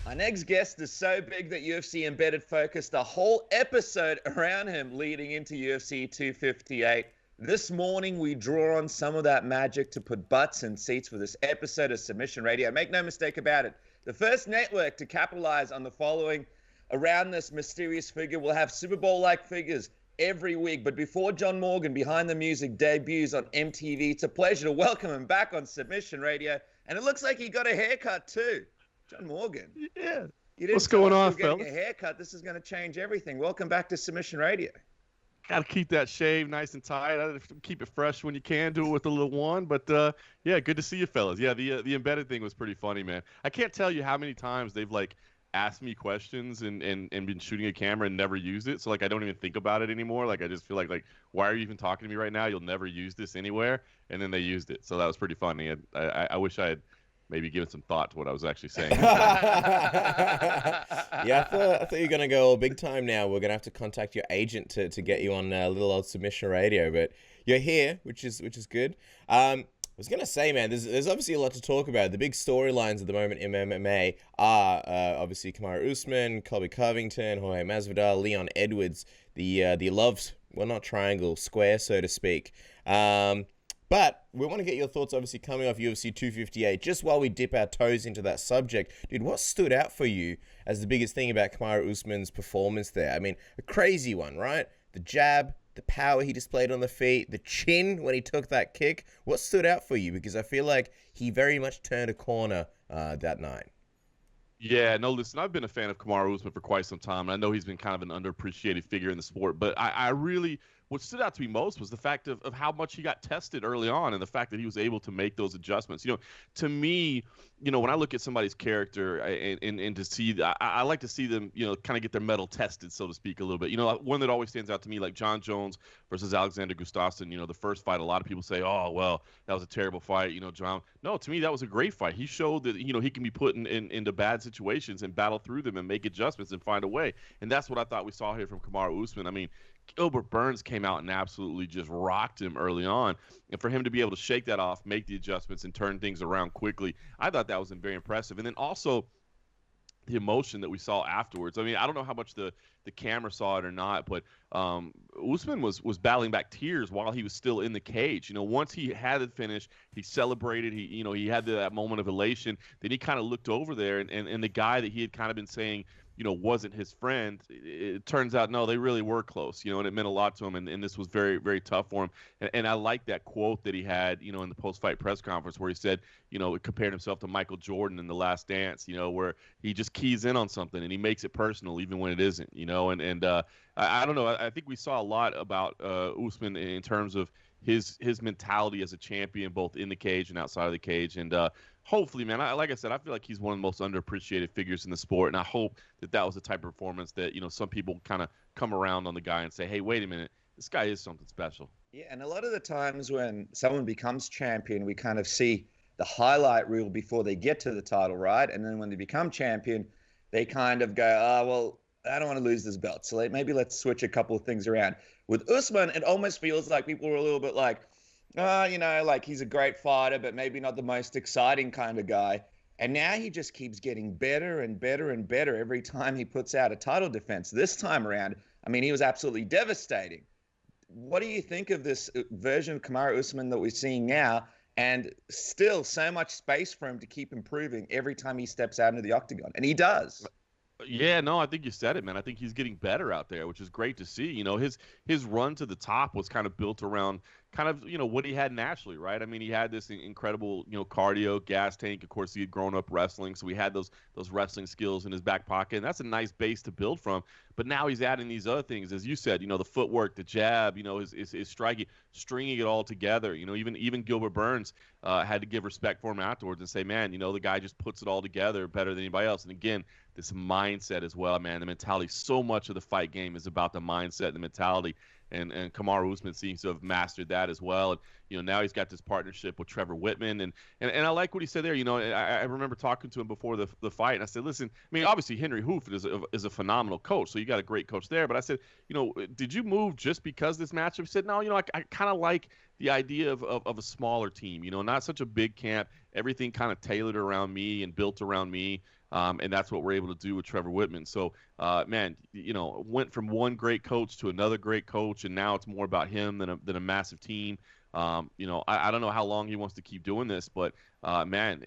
Our next guest is so big that UFC Embedded focused a whole episode around him leading into UFC 258. This morning, we draw on some of that magic to put butts in seats for this episode of Submission Radio. Make no mistake about it. The first network to capitalize on the following around this mysterious figure will have Super Bowl-like figures every week. But before John Morgan, Behind the Music, debuts on MTV, it's a pleasure to welcome him back on Submission Radio. And it looks like he got a haircut too. John Morgan. Yeah. What's going on, fella? Getting a haircut. This is going to change everything. Welcome back to Submission Radio. Got to keep that shave nice and tight. Keep it fresh when you can. Do it with a little one. But, yeah, good to see you, fellas. Yeah, the embedded thing was pretty funny, man. I can't tell you how many times they've, asked me questions and been shooting a camera and never used it. So, I don't even think about it anymore. I just feel like, why are you even talking to me right now? You'll never use this anywhere. And then they used it. So that was pretty funny. And I wish I had maybe given some thought to what I was actually saying. Yeah, I thought you were going to go big time now. We're going to have to contact your agent to get you on little old Submission Radio. But you're here, which is good. I was going to say, man, there's obviously a lot to talk about. The big storylines at the moment in MMA are obviously Kamaru Usman, Colby Covington, Jorge Masvidal, Leon Edwards, the love, well, not triangle, square, so to speak. But we want to get your thoughts, obviously, coming off UFC 258. Just while we dip our toes into that subject, dude, what stood out for you as the biggest thing about Kamaru Usman's performance there? I mean, a crazy one, right? The jab, the power he displayed on the feet, the chin when he took that kick. What stood out for you? Because I feel like he very much turned a corner that night. Yeah, no, listen, I've been a fan of Kamaru Usman for quite some time. And I know he's been kind of an underappreciated figure in the sport, but I really, what stood out to me most was the fact of how much he got tested early on and the fact that he was able to make those adjustments. To me, when I look at somebody's character and to see, I like to see them, kind of get their mettle tested, so to speak, a little bit. One that always stands out to me, like John Jones versus Alexander Gustafsson, the first fight, a lot of people say, oh, well, that was a terrible fight, John. No, to me, that was a great fight. He showed that, he can be put into bad situations and battle through them and make adjustments and find a way. And that's what I thought we saw here from Kamaru Usman. I mean, Gilbert Burns came out and absolutely just rocked him early on. And for him to be able to shake that off, make the adjustments, and turn things around quickly, I thought that was very impressive. And then also the emotion that we saw afterwards. I mean, I don't know how much the camera saw it or not, but Usman was battling back tears while he was still in the cage. Once he had it finished, he celebrated. He had that moment of elation. Then he kind of looked over there, and the guy that he had kind of been saying, wasn't his friend. It turns out, no, they really were close, and it meant a lot to him. And this was very, very tough for him. And I like that quote that he had, in the post-fight press conference where he said, compared himself to Michael Jordan in The Last Dance, where he just keys in on something and he makes it personal even when it isn't, I don't know. I think we saw a lot about Usman in terms of his mentality as a champion, both in the cage and outside of the cage. And hopefully, man, like I said, I feel like he's one of the most underappreciated figures in the sport. And I hope that was the type of performance that, some people kind of come around on the guy and say, hey, wait a minute, this guy is something special. Yeah, and a lot of the times when someone becomes champion, we kind of see the highlight reel before they get to the title, right? And then when they become champion, they kind of go, oh, well, I don't want to lose this belt. So maybe let's switch a couple of things around. With Usman, it almost feels like people were a little bit like, he's a great fighter, but maybe not the most exciting kind of guy. And now he just keeps getting better and better and better every time he puts out a title defense. This time around, I mean, he was absolutely devastating. What do you think of this version of Kamaru Usman that we're seeing now? And still so much space for him to keep improving every time he steps out into the octagon. And he does. Yeah, no, I think you said it, man. I think he's getting better out there, which is great to see. His run to the top was kind of built around kind of, what he had naturally, right? I mean, he had this incredible, cardio, gas tank. Of course, he had grown up wrestling, so he had those wrestling skills in his back pocket, and that's a nice base to build from. But now he's adding these other things, as you said, the footwork, the jab, his striking, stringing it all together. Even Gilbert Burns had to give respect for him afterwards and say, man, the guy just puts it all together better than anybody else. And again, this mindset as well, man, the mentality. So much of the fight game is about the mindset and the mentality. And Kamaru Usman seems to have mastered that as well. And, now he's got this partnership with Trevor Whitman, and I like what he said there. I remember talking to him before the fight, and I said, listen, I mean, obviously Henry Hooft is a phenomenal coach, so you got a great coach there. But I said, did you move just because this matchup? He said, no, I kind of like the idea of a smaller team, not such a big camp, everything kind of tailored around me and built around me. And that's what we're able to do with Trevor Whitman. So, man, went from one great coach to another great coach, and now it's more about him than a massive team. I don't know how long he wants to keep doing this, but man,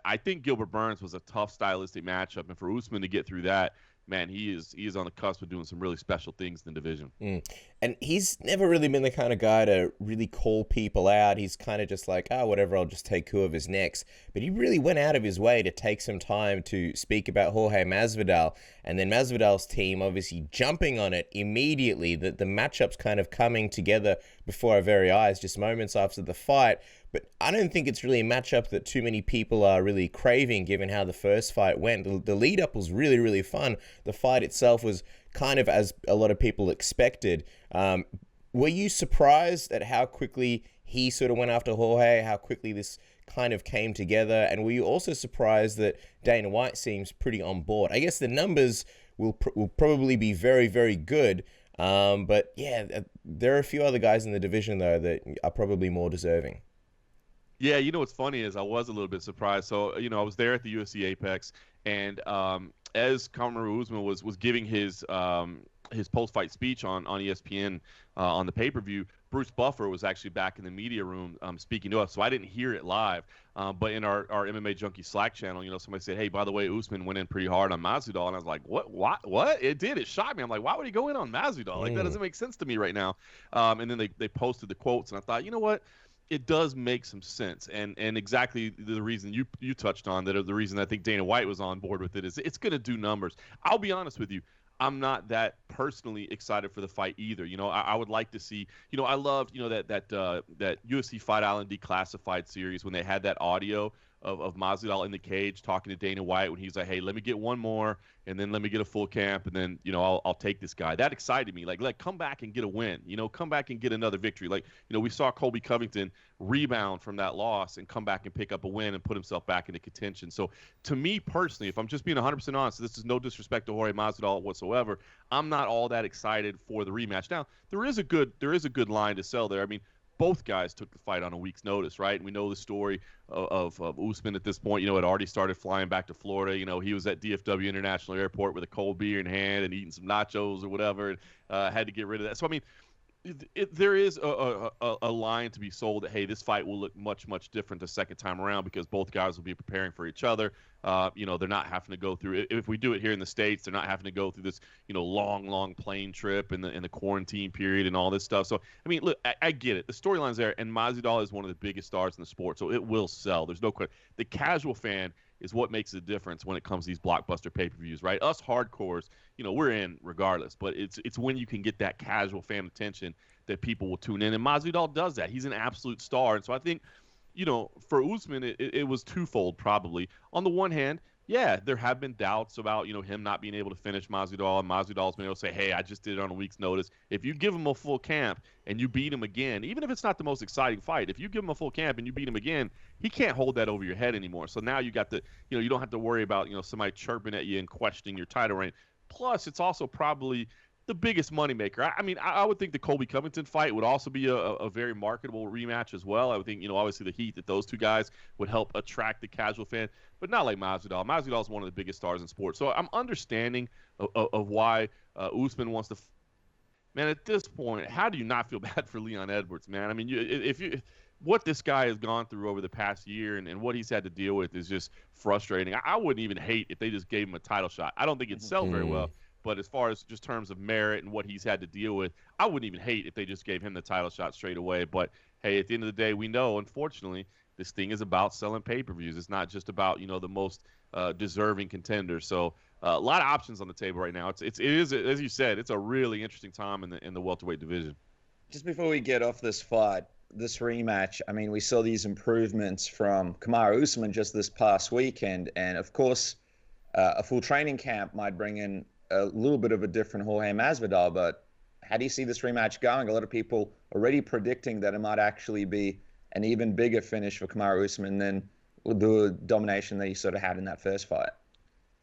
I think Gilbert Burns was a tough stylistic matchup, and for Usman to get through that, man, he is on the cusp of doing some really special things in the division. And he's never really been the kind of guy to really call people out. He's kind of just like, whatever, I'll just take whoever's next. But he really went out of his way to take some time to speak about Jorge Masvidal. And then Masvidal's team obviously jumping on it immediately. The matchup's kind of coming together before our very eyes just moments after the fight. But I don't think it's really a matchup that too many people are really craving, given how the first fight went. The lead-up was really, really fun. The fight itself was kind of as a lot of people expected. Were you surprised at how quickly he sort of went after Jorge, how quickly this kind of came together? And were you also surprised that Dana White seems pretty on board? I guess the numbers will probably be very, very good. But yeah, there are a few other guys in the division, though, that are probably more deserving. Yeah, what's funny is I was a little bit surprised. So, I was there at the UFC Apex, and as Kamaru Usman was giving his post-fight speech on ESPN on the pay-per-view, Bruce Buffer was actually back in the media room speaking to us. So I didn't hear it live, but in our MMA Junkie Slack channel, somebody said, hey, by the way, Usman went in pretty hard on Masvidal, and I was like, what? It did. It shocked me. I'm like, why would he go in on Masvidal? Like, that doesn't make sense to me right now. And then they posted the quotes, and I thought, you know what? It does make some sense, and exactly the reason you touched on that, the reason I think Dana White was on board with it is it's going to do numbers. I'll be honest with you, I'm not that personally excited for the fight either. I would like to see. I loved that UFC Fight Island Declassified series when they had that audio of Masvidal in the cage talking to Dana White when he's like, hey, let me get one more, and then let me get a full camp, and then I'll take this guy. That excited me. Like come back and get a win. Come back and get another victory. Like we saw Colby Covington rebound from that loss and come back and pick up a win and put himself back into contention. So to me personally, if I'm just being 100% honest, this is no disrespect to Jorge Masvidal whatsoever, I'm not all that excited for the rematch. Now there is a good line to sell there. I mean, both guys took the fight on a week's notice, right? And we know the story of Usman at this point, had already started flying back to Florida. He was at DFW International Airport with a cold beer in hand and eating some nachos or whatever, and had to get rid of that. So, I mean, there is a line to be sold that, hey, this fight will look much, much different the second time around because both guys will be preparing for each other. They're not having to go through, if we do it here in the States, they're not having to go through this, long plane trip and the quarantine period and all this stuff. So, I mean, look, I get it. The storyline's there, and Masvidal is one of the biggest stars in the sport, so it will sell. There's no question. The casual fan is what makes the difference when it comes to these blockbuster pay-per-views, right? Us hardcores, we're in regardless, but it's when you can get that casual fan attention that people will tune in, and Masvidal does that. He's an absolute star, and so I think, for Usman, it was twofold probably. On the one hand, yeah, there have been doubts about, him not being able to finish Masvidal, and Masvidal's been able to say, hey, I just did it on a week's notice. If you give him a full camp and you beat him again, even if it's not the most exciting fight, if you give him a full camp and you beat him again, he can't hold that over your head anymore. So now you got the, you don't have to worry about, somebody chirping at you and questioning your title reign. Plus, it's also probably the biggest moneymaker. I mean, I would think the Colby Covington fight would also be a very marketable rematch as well. I would think, obviously the heat that those two guys would help attract the casual fan, but not like Masvidal. Masvidal is one of the biggest stars in sports. So I'm understanding of why Usman wants to. Man, at this point, how do you not feel bad for Leon Edwards, man? I mean, what this guy has gone through over the past year and what he's had to deal with is just frustrating. I wouldn't even hate if they just gave him a title shot. I don't think it'd sell very well. But as far as just terms of merit and what he's had to deal with, I wouldn't even hate if they just gave him the title shot straight away. But, hey, at the end of the day, we know, unfortunately, this thing is about selling pay-per-views. It's not just about, the most deserving contenders. So a lot of options on the table right now. It is, as you said, it's a really interesting time in the welterweight division. Just before we get off this fight, this rematch, I mean, we saw these improvements from Kamaru Usman just this past weekend. And, of course, a full training camp might bring in a little bit of a different Jorge Masvidal, but how do you see this rematch going? A lot of people already predicting that it might actually be an even bigger finish for Kamaru Usman than the domination that he sort of had in that first fight.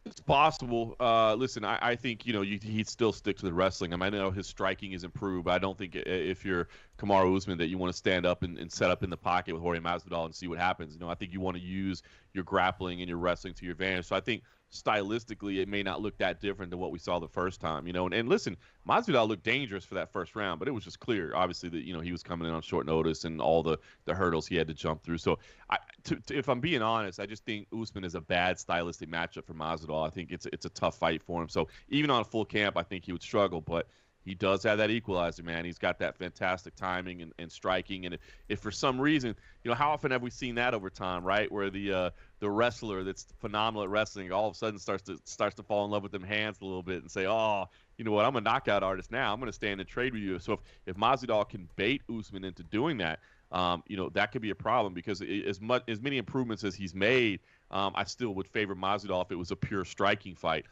It's possible. Listen, I think, he'd still stick to the wrestling. I know his striking is improved, but I don't think if you're Kamaru Usman that you want to stand up and set up in the pocket with Jorge Masvidal and see what happens. I think you want to use your grappling and your wrestling to your advantage. So I think stylistically it may not look that different than what we saw the first time. And listen, Masvidal looked dangerous for that first round, but it was just clear, obviously, that he was coming in on short notice and all the hurdles he had to jump through. So if I'm being honest, I just think Usman is a bad stylistic matchup for Masvidal. I think it's a tough fight for him. So even on a full camp, I think he would struggle, but he does have that equalizer, man. He's got that fantastic timing and striking. And if for some reason, how often have we seen that over time, right? Where the wrestler that's phenomenal at wrestling all of a sudden starts to fall in love with them hands a little bit and say, oh, you know what, I'm a knockout artist now. I'm going to stand and trade with you. So if Masvidal can bait Usman into doing that, that could be a problem because as many improvements as he's made, I still would favor Masvidal if it was a pure striking fight.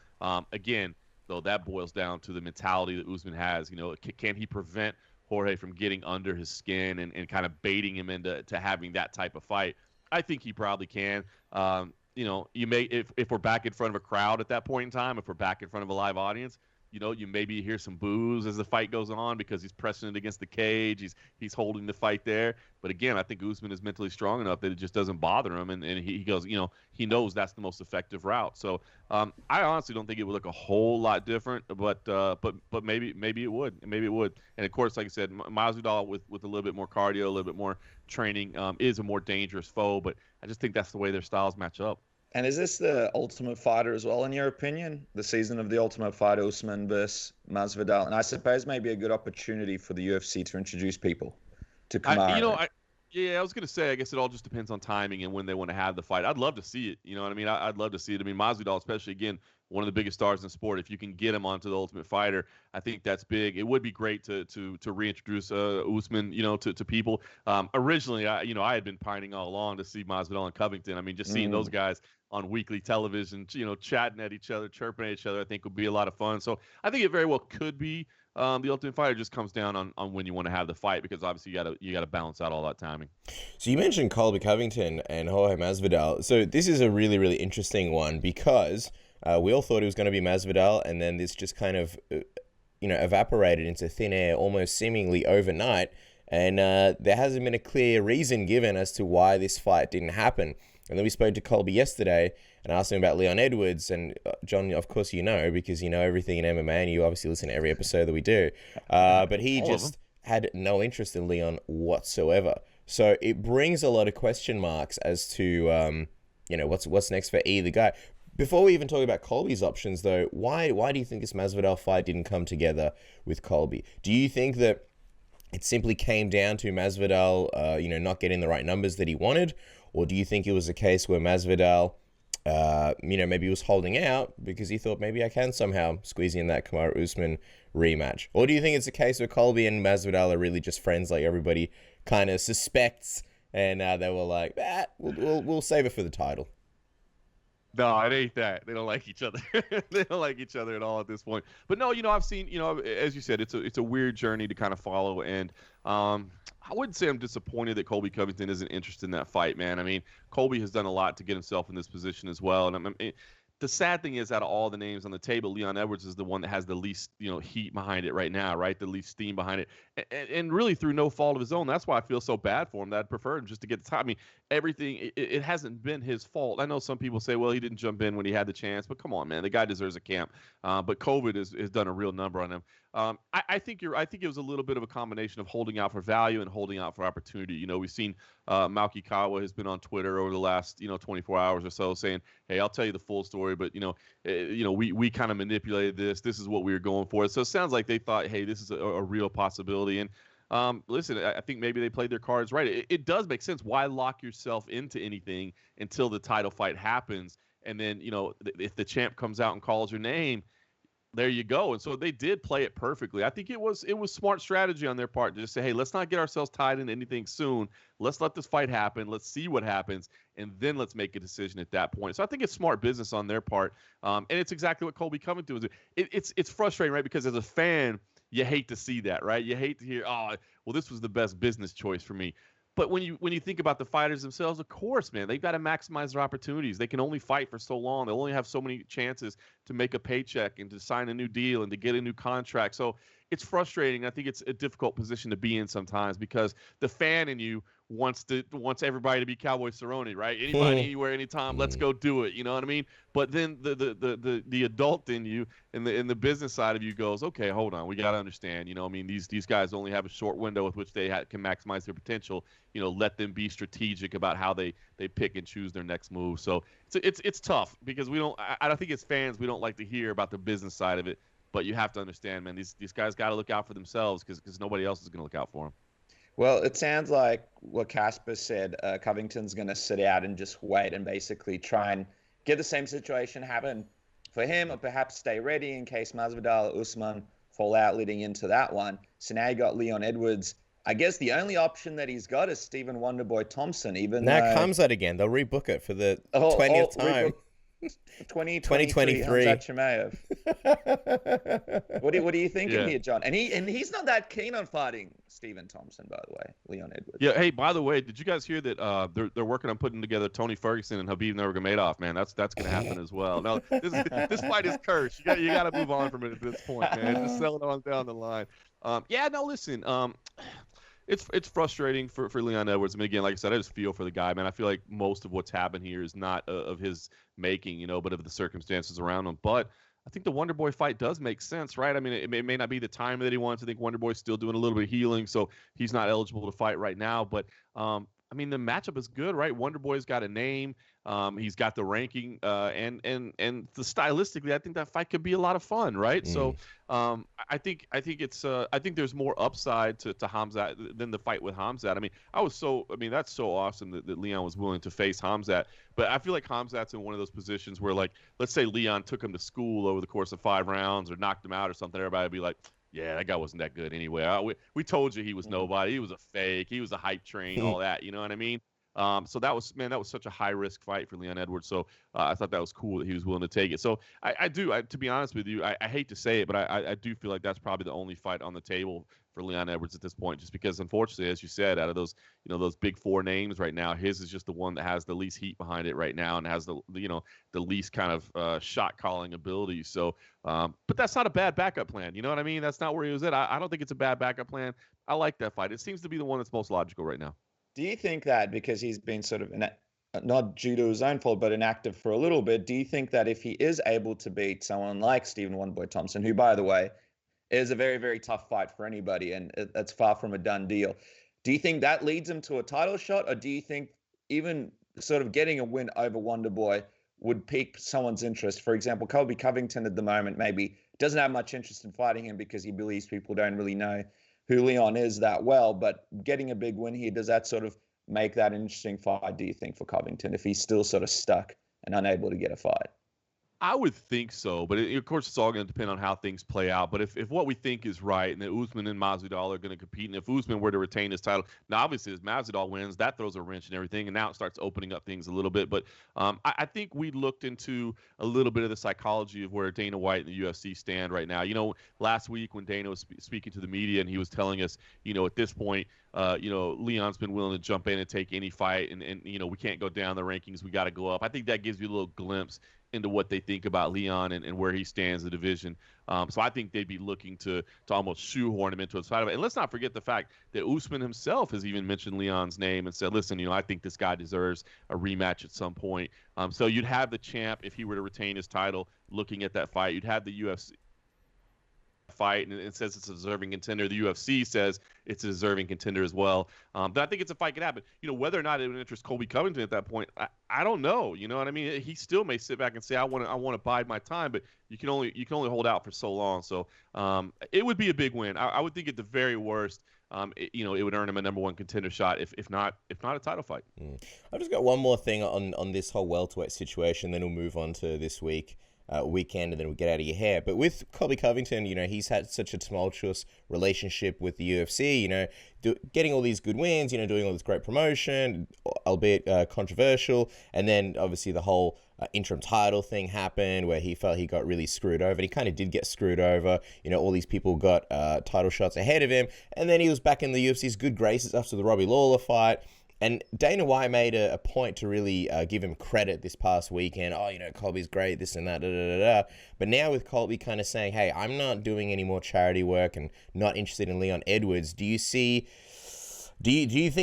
Again, though, that boils down to the mentality that Usman has. Can he prevent Jorge from getting under his skin and kind of baiting him into having that type of fight? I think he probably can. You may if we're back in front of a crowd at that point in time, if we're back in front of a live audience, you maybe hear some boos as the fight goes on because he's pressing it against the cage. He's holding the fight there. But again, I think Usman is mentally strong enough that it just doesn't bother him, and he goes, he knows that's the most effective route. So I honestly don't think it would look a whole lot different, but maybe it would. And of course, like I said, Masvidal with a little bit more cardio, a little bit more training, is a more dangerous foe. But I just think that's the way their styles match up. And is this the Ultimate Fighter as well, in your opinion? The season of the Ultimate Fighter, Usman versus Masvidal, and I suppose maybe a good opportunity for the UFC to introduce people to Kamaru. I was going to say, I guess it all just depends on timing and when they want to have the fight. I'd love to see it. You know what I mean? I'd love to see it. I mean, Masvidal, especially, again, one of the biggest stars in sport. If you can get him onto the Ultimate Fighter, I think that's big. It would be great to reintroduce Usman, to people. Originally, I had been pining all along to see Masvidal and Covington. I mean, just seeing those guys on weekly television, chatting at each other, chirping at each other, I think would be a lot of fun. So I think it very well could be. The Ultimate Fighter just comes down on when you want to have the fight, because obviously you gotta balance out all that timing. So you mentioned Colby Covington and Jorge Masvidal. So this is a really, really interesting one because we all thought it was going to be Masvidal, and then this just kind of evaporated into thin air almost seemingly overnight, and there hasn't been a clear reason given as to why this fight didn't happen. And then we spoke to Colby yesterday and asked him about Leon Edwards. And John, of course, because you know everything in MMA and you obviously listen to every episode that we do. But he just had no interest in Leon whatsoever. So it brings a lot of question marks as to, what's next for either guy. Before we even talk about Colby's options, though, why do you think this Masvidal fight didn't come together with Colby? Do you think that it simply came down to Masvidal, not getting the right numbers that he wanted? Or do you think it was a case where Masvidal, maybe was holding out because he thought maybe I can somehow squeeze in that Kamaru Usman rematch? Or do you think it's a case where Colby and Masvidal are really just friends like everybody kind of suspects, and they were like, we'll save it for the title? No, it ain't that. They don't like each other. They don't like each other at all at this point. But no, I've seen, as you said, it's a weird journey to kind of follow. And I wouldn't say I'm disappointed that Colby Covington isn't interested in that fight, man. I mean, Colby has done a lot to get himself in this position as well. And the sad thing is, out of all the names on the table, Leon Edwards is the one that has the least, heat behind it right now, right? The least steam behind it. And really through no fault of his own. That's why I feel so bad for him, that I'd prefer him just to get the top. I mean, everything, it hasn't been his fault. I know some people say, well, he didn't jump in when he had the chance, but come on, man, the guy deserves a camp. But COVID has done a real number on him. I think it was a little bit of a combination of holding out for value and holding out for opportunity. We've seen Malky Kawa has been on Twitter over the last 24 hours or so saying, hey, I'll tell you the full story, but we kind of manipulated this. This is what we were going for. So it sounds like they thought, hey, this is a real possibility. And listen, I think maybe they played their cards right. It does make sense. Why lock yourself into anything until the title fight happens? And then, if the champ comes out and calls your name, there you go. And so they did play it perfectly. I think it was smart strategy on their part to just say, hey, let's not get ourselves tied into anything soon. Let's let this fight happen. Let's see what happens. And then let's make a decision at that point. So I think it's smart business on their part. And it's exactly what Colby Covington was doing. It's frustrating, right? Because as a fan, you hate to see that, right? You hate to hear, oh, well, this was the best business choice for me. But when you think about the fighters themselves, of course, man, they've got to maximize their opportunities. They can only fight for so long. They'll only have so many chances to make a paycheck and to sign a new deal and to get a new contract. So it's frustrating. I think it's a difficult position to be in sometimes because the fan in you wants everybody to be Cowboy Cerrone, right? Anybody, anywhere, anytime, let's go do it. You know what I mean? But then the adult in you and the business side of you goes, okay, hold on, we got to understand. You know, I mean, these guys only have a short window with which they can maximize their potential. You know, let them be strategic about how they pick and choose their next move. So it's tough because I don't think as fans we don't like to hear about the business side of it. But you have to understand, man, these guys got to look out for themselves because nobody else is going to look out for them. Well, it sounds like what Casper said. Covington's going to sit out and just wait and basically try and get the same situation happen for him, or perhaps stay ready in case Masvidal or Usman fall out leading into that one. So now you got Leon Edwards. I guess the only option that he's got is Stephen Wonderboy Thompson. Even now comes that again. They'll rebook it for the 20th time. 2023. What are you thinking here, John? And he's not that keen on fighting Stephen Thompson, by the way, Leon Edwards. Yeah. Hey, by the way, did you guys hear that they're working on putting together Tony Ferguson and Khabib Nurmagomedov? Man, that's going to happen as well. Now, this fight is cursed. You got to move on from it at this point, man. Just sell it on down the line. Listen. It's frustrating for Leon Edwards. I mean, again, like I said, I just feel for the guy, man. I feel like most of what's happened here is not of his making, but of the circumstances around him. But I think the Wonderboy fight does make sense, right? I mean, it may not be the time that he wants. I think Wonderboy's still doing a little bit of healing, so he's not eligible to fight right now. But I mean, the matchup is good, right? Wonderboy's got a name. He's got the ranking, and stylistically, I think that fight could be a lot of fun, right? So, I think there's more upside to Khamzat than the fight with Khamzat. I mean, that's so awesome that Leon was willing to face Khamzat. But I feel like Khamzat's in one of those positions where, like, let's say Leon took him to school over the course of 5 rounds or knocked him out or something. Everybody would be like, yeah, that guy wasn't that good anyway. We told you he was nobody. He was a fake. He was a hype train, all that. You know what I mean? So that was such a high risk fight for Leon Edwards. So I thought that was cool that he was willing to take it. So to be honest with you, I hate to say it, but I do feel like that's probably the only fight on the table for Leon Edwards at this point, just because unfortunately, as you said, out of those, those big 4 names right now, his is just the one that has the least heat behind it right now and has the least kind of shot calling ability. So, but that's not a bad backup plan. You know what I mean? That's not where he was at. I don't think it's a bad backup plan. I like that fight. It seems to be the one that's most logical right now. Do you think that because he's been sort of, not due to his own fault, but inactive for a little bit, do you think that if he is able to beat someone like Stephen Wonderboy Thompson, who, by the way, is a very, very tough fight for anybody, and it's far from a done deal, do you think that leads him to a title shot, or do you think even sort of getting a win over Wonderboy would pique someone's interest? For example, Colby Covington at the moment maybe doesn't have much interest in fighting him because he believes people don't really know who Leon is that well, but getting a big win here, does that sort of make that an interesting fight, do you think, for Covington, if he's still sort of stuck and unable to get a fight? I would think so, but of course it's all going to depend on how things play out. But if what we think is right, and that Usman and Masvidal are going to compete, and if Usman were to retain his title, now obviously as Masvidal wins, that throws a wrench and everything, and now it starts opening up things a little bit. But I think we looked into a little bit of the psychology of where Dana White and the UFC stand right now. Last week when Dana was speaking to the media and he was telling us, at this point, Leon's been willing to jump in and take any fight, and we can't go down the rankings, we got to go up. I think that gives you a little glimpse into what they think about Leon and where he stands in the division. So I think they'd be looking to almost shoehorn him into a fight. And let's not forget the fact that Usman himself has even mentioned Leon's name and said, listen, I think this guy deserves a rematch at some point. So you'd have the champ, if he were to retain his title, looking at that fight. You'd have the UFC fight, and it says it's a deserving contender. The UFC says it's a deserving contender as well. But I think it's a fight could happen. Whether or not it would interest Colby Covington at that point, I don't know. You know what I mean? He still may sit back and say, I want to bide my time, but you can only hold out for so long. So it would be a big win. I would think at the very worst, it would earn him a #1 contender shot, if not a title fight. I've just got one more thing on this whole welterweight situation, then we'll move on to this week. weekend, and then we get out of your hair. But with Colby Covington, he's had such a tumultuous relationship with the UFC, getting all these good wins, doing all this great promotion, albeit controversial. And then obviously the whole interim title thing happened where he felt he got really screwed over. And he kind of did get screwed over. All these people got title shots ahead of him. And then he was back in the UFC's good graces after the Robbie Lawler fight. And Dana White made a point to really give him credit this past weekend. Oh, Colby's great, this and that, But now with Colby kind of saying, hey, I'm not doing any more charity work and not interested in Leon Edwards, do you think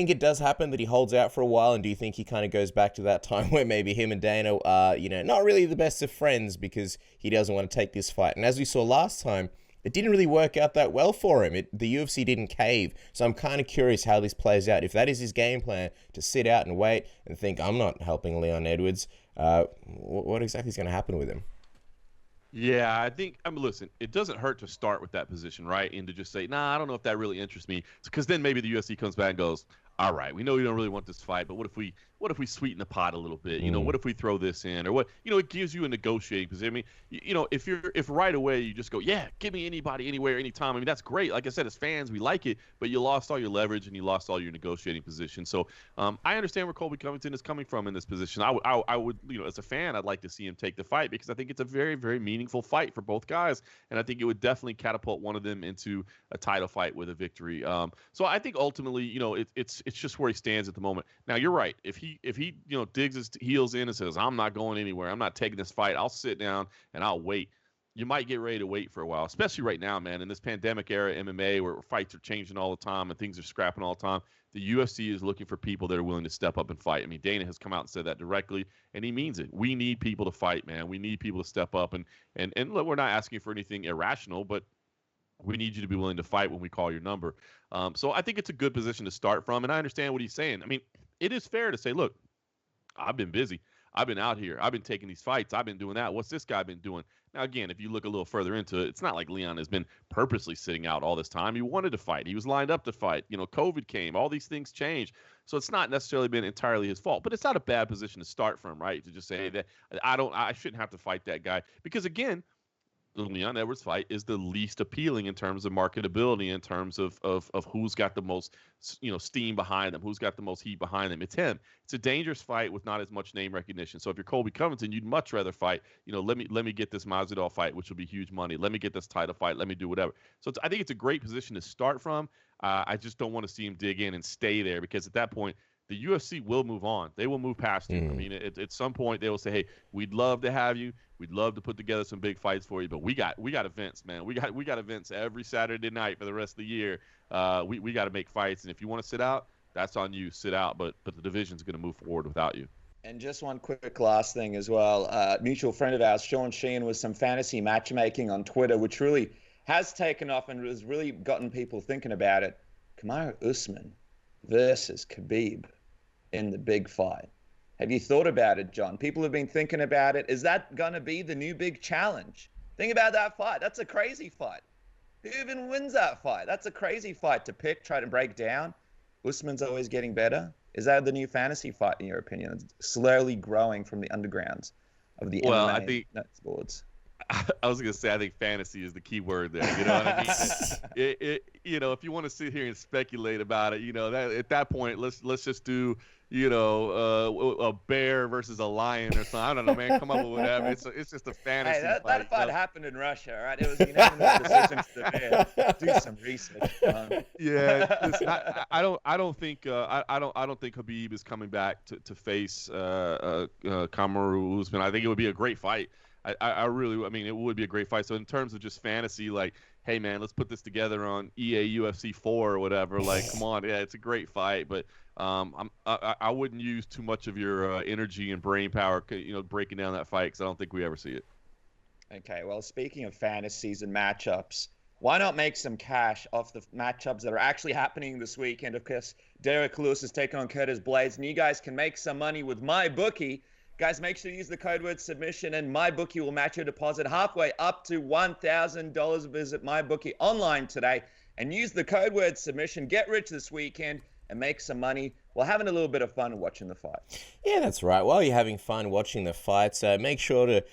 it does happen that he holds out for a while? And do you think he kind of goes back to that time where maybe him and Dana are, not really the best of friends because he doesn't want to take this fight? And as we saw last time, it didn't really work out that well for him. The UFC didn't cave. So I'm kind of curious how this plays out. If that is his game plan, to sit out and wait and think, I'm not helping Leon Edwards, what exactly is going to happen with him? Yeah, listen, it doesn't hurt to start with that position, right? And to just say, nah, I don't know if that really interests me. Because then maybe the UFC comes back and goes, all right, we know you don't really want this fight, but what if we sweeten the pot a little bit? What if we throw this in, or what? It gives you a negotiating position. I mean, if right away you just go, yeah, give me anybody, anywhere, anytime. I mean, that's great. Like I said, as fans, we like it, but you lost all your leverage and you lost all your negotiating position. So I understand where Colby Covington is coming from in this position. I would, as a fan, I'd like to see him take the fight because I think it's a very, very meaningful fight for both guys, and I think it would definitely catapult one of them into a title fight with a victory. So I think ultimately, it's just where he stands at the moment. Now you're right. If he digs his heels in and says, I'm not going anywhere, I'm not taking this fight, I'll sit down and I'll wait. You might get ready to wait for a while, especially right now, man, in this pandemic era, MMA, where fights are changing all the time and things are scrapping all the time. The UFC is looking for people that are willing to step up and fight. I mean, Dana has come out and said that directly, and he means it. We need people to fight, man. We need people to step up, and look, we're not asking for anything irrational, but we need you to be willing to fight when we call your number. So I think it's a good position to start from, and I understand what he's saying. I mean, it is fair to say, look, I've been busy. I've been out here. I've been taking these fights. I've been doing that. What's this guy been doing? Now, again, if you look a little further into it, it's not like Leon has been purposely sitting out all this time. He wanted to fight. He was lined up to fight. COVID came. All these things changed. So it's not necessarily been entirely his fault. But it's not a bad position to start from, right? To just say that I shouldn't have to fight that guy. Because, again, the Leon Edwards fight is the least appealing in terms of marketability, in terms of who's got the most, steam behind them, who's got the most heat behind them. It's him. It's a dangerous fight with not as much name recognition. So if you're Colby Covington, you'd much rather fight, let me get this Masvidal fight, which will be huge money. Let me get this title fight. Let me do whatever. So I think it's a great position to start from. I just don't want to see him dig in and stay there, because at that point, the UFC will move on. They will move past you. I mean, at some point they will say, "Hey, we'd love to have you. We'd love to put together some big fights for you, but we got events, man. We got events every Saturday night for the rest of the year. We got to make fights, and if you want to sit out, that's on you. Sit out, but the division's going to move forward without you." And just one quick last thing as well. Mutual friend of ours, Sean Sheehan, was some fantasy matchmaking on Twitter, which really has taken off and has really gotten people thinking about it. Kamaru Usman versus Khabib in the big fight. Have you thought about it, John? People have been thinking about it. Is that going to be the new big challenge? Think about that fight. That's a crazy fight. Who even wins that fight? That's a crazy fight to pick, try to break down. Usman's always getting better. Is that the new fantasy fight, in your opinion? It's slowly growing from the undergrounds of the MMA sports. I was going to say, I think fantasy is the key word there. You know what I mean? If you want to sit here and speculate about it, that at that point, let's just do, a bear versus a lion or something. I don't know, man. Come up with whatever. It's just a fantasy. Hey, that fight happened in Russia, right? It was unanimous decision to the bear. Do some research. Yeah, listen, I don't think Khabib is coming back to face Kamaru Usman. I think it would be a great fight. I mean, it would be a great fight. So in terms of just fantasy, like, hey, man, let's put this together on EA UFC 4 or whatever. Like, come on. Yeah, it's a great fight. But I wouldn't use too much of your energy and brain power, breaking down that fight, because I don't think we ever see it. Okay, well, speaking of fantasies and matchups, why not make some cash off the matchups that are actually happening this weekend? Of course, Derrick Lewis is taking on Curtis Blaydes, and you guys can make some money with MyBookie. Guys, make sure to use the code word submission, and MyBookie will match your deposit halfway up to $1,000. Visit MyBookie online today and use the code word submission. Get rich this weekend and make some money while having a little bit of fun watching the fight. Yeah, that's right. While you're having fun watching the fights, make sure to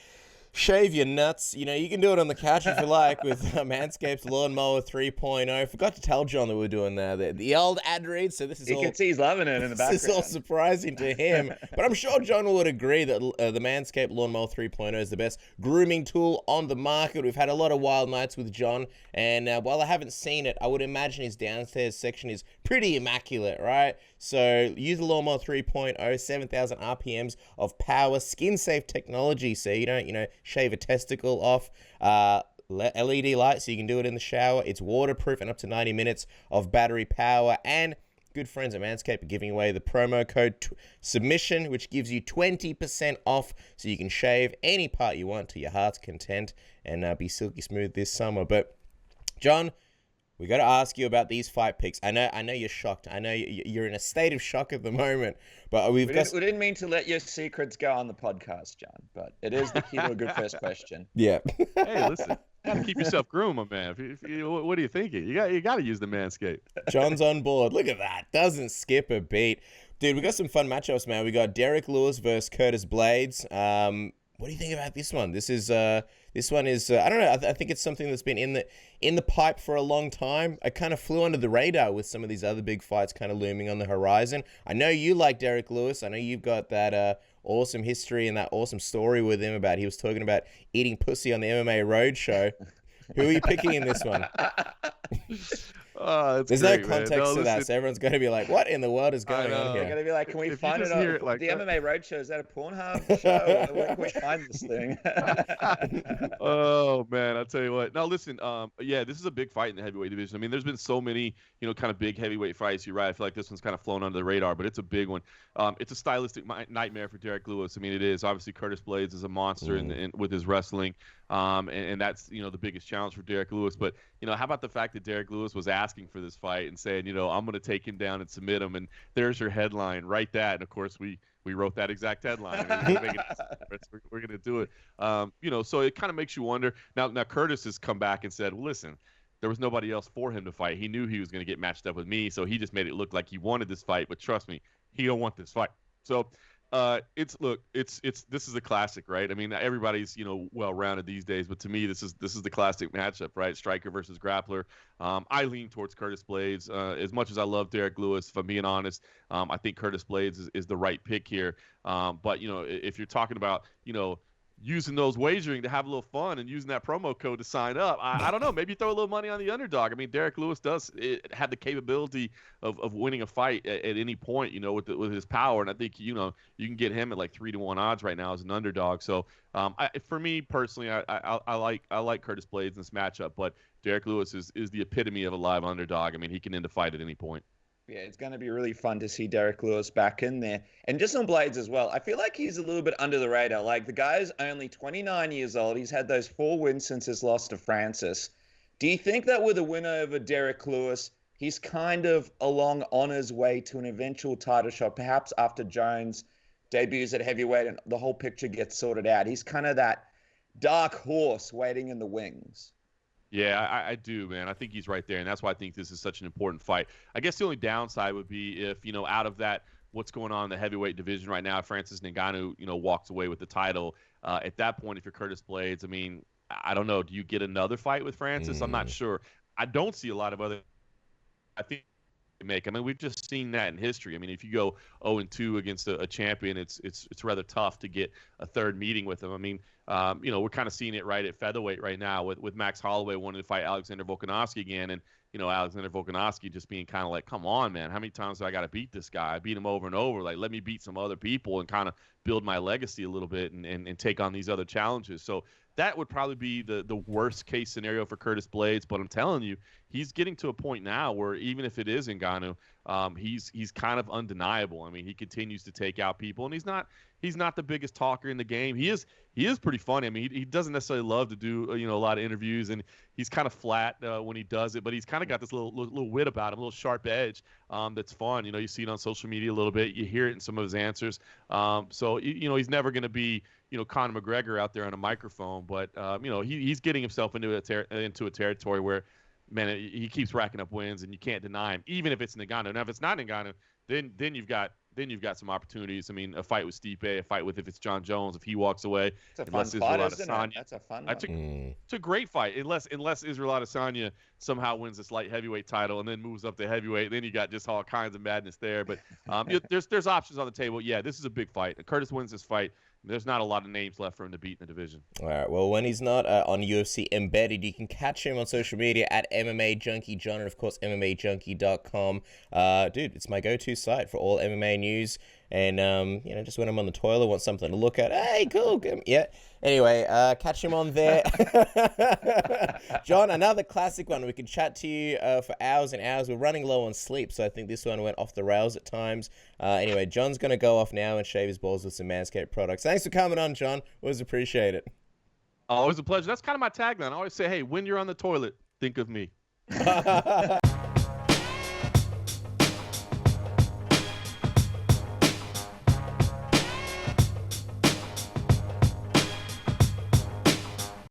shave your nuts. You know, you can do it on the couch if you like with Manscaped's Lawnmower 3.0. Forgot to tell John that we're doing the old ad read, so this is You all... can see he's loving it in the background. This is all surprising to him, but I'm sure John would agree that the Manscaped Lawnmower 3.0 is the best grooming tool on the market. We've had a lot of wild nights with John, and while I haven't seen it, I would imagine his downstairs section is pretty immaculate, right? So use the Lawnmower 3.0, 7,000 RPMs of power, skin-safe technology, so you don't, shave a testicle off. LED light, so you can do it in the shower. It's waterproof and up to 90 minutes of battery power. And good friends at Manscaped are giving away the promo code submission, which gives you 20% off, so you can shave any part you want to your heart's content and be silky smooth this summer. But John, we got to ask you about these fight picks. I know you're shocked. I know you're in a state of shock at the moment. But we didn't mean to let your secrets go on the podcast, John. But it is the key to a good first question. Yeah. Hey, listen. You gotta keep yourself groomed, my man. What are you thinking? You got to use the Manscaped. John's on board. Look at that. Doesn't skip a beat. Dude, we got some fun matchups, man. We got Derrick Lewis versus Curtis Blaydes. What do you think about this one? This one is I don't know. I think it's something that's been in the pipe for a long time. I kind of flew under the radar with some of these other big fights kind of looming on the horizon. I know you like Derrick Lewis. I know you've got that awesome history and that awesome story with him about he was talking about eating pussy on the MMA Roadshow. Who are you picking in this one? There's great, no context to that, so everyone's going to be like, what in the world is going on here? They're going to be like, can we find it on the MMA Roadshow? Is that a Pornhub show? Where can we find this thing? Oh, man, I'll tell you what. Now, listen, this is a big fight in the heavyweight division. I mean, there's been so many, kind of big heavyweight fights. You're right. I feel like this one's kind of flown under the radar, but it's a big one. It's a stylistic nightmare for Derrick Lewis. I mean, it is. Obviously, Curtis Blaydes is a monster with his wrestling. And that's, the biggest challenge for Derrick Lewis. But, how about the fact that Derrick Lewis was asking for this fight and saying, I'm going to take him down and submit him. And there's your headline. Write that. And, of course, we wrote that exact headline. We're going to do it. So it kind of makes you wonder. Now Curtis has come back and said, well, listen, there was nobody else for him to fight. He knew he was going to get matched up with me. So he just made it look like he wanted this fight. But trust me, he don't want this fight. So this is a classic, right? I mean, everybody's well-rounded these days, but to me, this is the classic matchup, right? Striker versus grappler. I lean towards Curtis Blaydes. As much as I love Derrick Lewis, if I'm being honest, I think Curtis Blaydes is the right pick here. But if you're talking about using those wagering to have a little fun and using that promo code to sign up, I don't know. Maybe throw a little money on the underdog. I mean, Derrick Lewis does have the capability of winning a fight at any point, with his power. And I think, you can get him at like 3-1 odds right now as an underdog. So for me personally, I like Curtis Blaydes in this matchup, but Derrick Lewis is the epitome of a live underdog. I mean, he can end a fight at any point. Yeah, it's going to be really fun to see Derrick Lewis back in there. And just on Blaydes as well, I feel like he's a little bit under the radar. Like, the guy's only 29 years old. He's had those 4 wins since his loss to Francis. Do you think that with a win over Derrick Lewis, he's kind of on his way to an eventual title shot, perhaps after Jones debuts at heavyweight and the whole picture gets sorted out? He's kind of that dark horse waiting in the wings. Yeah, I do, man. I think he's right there, and that's why I think this is such an important fight. I guess the only downside would be if, out of that, what's going on in the heavyweight division right now, Francis Ngannou, walks away with the title. At that point, if you're Curtis Blaydes, I mean, I don't know. Do you get another fight with Francis? I'm not sure. I don't see a lot of other – I think – make. I mean, we've just seen that in history. I mean, if you go 0-2 against a champion, it's rather tough to get a third meeting with him. I mean, we're kind of seeing it right at featherweight right now with Max Holloway wanting to fight Alexander Volkanovski again, and Alexander Volkanovski just being kind of like, come on, man, how many times do I got to beat this guy? I beat him over and over. Like, let me beat some other people and kind of build my legacy a little bit and take on these other challenges. So that would probably be the worst case scenario for Curtis Blaydes. But I'm telling you, he's getting to a point now where even if it is Ngannou, he's kind of undeniable. I mean, he continues to take out people, and he's not the biggest talker in the game. He is pretty funny. I mean, he doesn't necessarily love to do a lot of interviews, and he's kind of flat when he does it. But he's kind of got this little wit about him, a little sharp edge that's fun. You see it on social media a little bit. You hear it in some of his answers. So he's never going to be Conor McGregor out there on a microphone, but he's getting himself into a territory where, man, he keeps racking up wins, and you can't deny him, even if it's Ngannou. Now, if it's not Ngannou, then you've got then you've got some opportunities. I mean, a fight with Stipe, a fight with if it's John Jones, if he walks away. It's a fun fight, isn't it? That's a fun one. It's a great fight, unless Israel Adesanya somehow wins this light heavyweight title and then moves up to heavyweight. Then you got just all kinds of madness there. But there's options on the table. Yeah, this is a big fight. If Curtis wins this fight, there's not a lot of names left for him to beat in the division. All right. Well, when he's not on UFC Embedded, you can catch him on social media at MMA Junkie John, and of course MMAJunkie.com. Dude, it's my go-to site for all MMA news. And just when I'm on the toilet, want something to look at. Hey, cool. Yeah. Anyway, catch him on there. John, another classic one. We could chat to you for hours and hours. We're running low on sleep, so I think this one went off the rails at times. Anyway, John's going to go off now and shave his balls with some Manscaped products. Thanks for coming on, John. Always appreciate it. Always a pleasure. That's kind of my tagline. I always say, hey, when you're on the toilet, think of me.